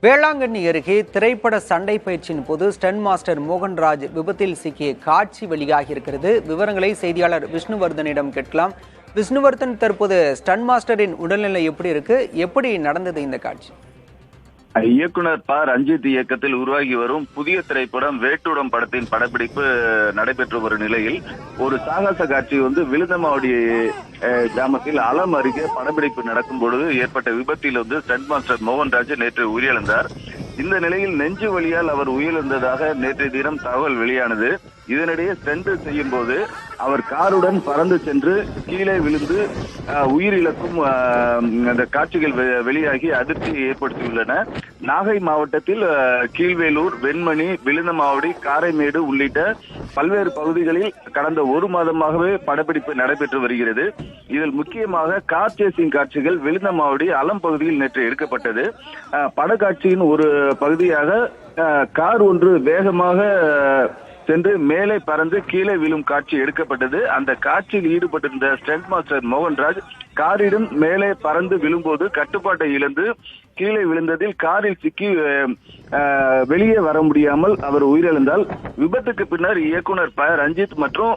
வேளாங்கண்ணி அருகே திரைப்பட சண்டை பயிற்சியின் போது ஸ்டன் மாஸ்டர் மோகன்ராஜ் விபத்தில் சிக்கிய காட்சி வெளியாகி இருக்கிறது. விவரங்களை செய்தியாளர் விஷ்ணுவர்தனிடம் கேட்கலாம். விஷ்ணுவர்தன், தற்போது ஸ்டன் மாஸ்டரின் உடல்நிலை எப்படி இருக்கு? எப்படி நடந்தது இந்த காட்சி? இயக்குனர் ப ரஞ்சித் இயக்கத்தில் உருவாகி வரும் புதிய திரைப்படம் வேட்டுடம் படத்தின் படப்பிடிப்பு நடைபெற்று வரும் நிலையில் ஒரு சாகச காட்சி விழுந்தமாவடி கிராமத்தில் அலம் அருகே படப்பிடிப்பு நடக்கும் பொழுது ஏற்பட்ட விபத்தில் ஸ்டண்ட் மாஸ்டர் மோகன்ராஜ் நேற்று உயிரிழந்தார். இந்த நிலையில் நெஞ்சு வலியால் அவர் உயிரிழந்ததாக நேற்றைய தினம் தகவல் வெளியானது. இதனிடையே ஸ்டண்ட் செய்யும் போது அவர் காருடன் பறந்து சென்று கீழே விழுந்து உயிரிழக்கும் அந்த காட்சிகள் வெளியாகி அதிர்ச்சியை ஏற்படுத்தியுள்ளன. நாகை மாவட்டத்தில் கீழ்வேலூர், வெண்மணி, விழுந்தமாவடி, காரைமேடு உள்ளிட்ட பல்வேறு பகுதிகளில் கடந்த ஒரு மாதமாகவே படப்பிடிப்பு நடைபெற்று வருகிறது. இதில் முக்கியமாக கார் சேசிங் காட்சிகள் விழுந்தமாவடி அலம் பகுதியில் நேற்று எடுக்கப்பட்டது. படக்காட்சியின் ஒரு பகுதியாக கார் ஒன்று வேகமாக சென்று மேலே பறந்து கீழே விழும் காட்சி எடுக்கப்பட்டது. அந்த காட்சியில் ஈடுபட்டிருந்த ஸ்டண்ட் மாஸ்டர் மோகன்ராஜ் காரிடம் மேலே பறந்து விழும்போது கட்டுப்பாட்டை இழந்து கீழே விழுந்ததில் காரில் சிக்கி வெளியே வர முடியாமல் அவர் உயிரிழந்தால் விபத்துக்கு பின்னர் இயக்குனர் ப ரஞ்சித் மற்றும்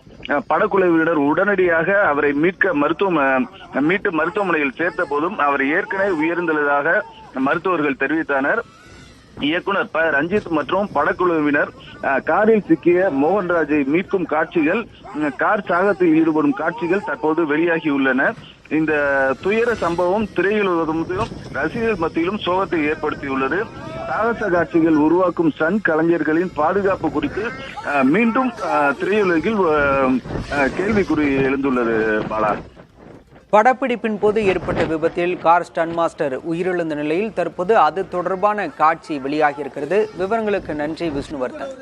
படக்குழுவினர் உடனடியாக அவரை மீட்டு மருத்துவமனையில் சேர்த்த போதும் அவர் ஏற்கனவே உயிரிழந்ததாக மருத்துவர்கள் தெரிவித்தனர். இயக்குனர் ப ரஞ்சித் மற்றும் படக்குழுவினர் காரில் சிக்கிய மோகன்ராஜை மீட்கும் காட்சிகள், கார் சாகத்தில் ஈடுபடும் காட்சிகள் தற்போது வெளியாகியுள்ளன. இந்த துயர சம்பவம் திரையுலகிலும் ரசிகர்கள் மத்தியிலும் சோகத்தை ஏற்படுத்தியுள்ளது. சாகச காட்சிகள் உருவாக்கும் ஸ்டண்ட் கலைஞர்களின் பாதுகாப்பு குறித்து மீண்டும் திரையுலகில் கேள்விக்குறி எழுந்துள்ளது. பாலா, படப்பிடிப்பின் போது ஏற்பட்ட விபத்தில் கார் ஸ்டன் மாஸ்டர் உயிரிழந்த நிலையில் தற்போது அது தொடர்பான காட்சி வெளியாகி இருக்கிறது. விவரங்களுக்கு நன்றி விஷ்ணுவர்தன்.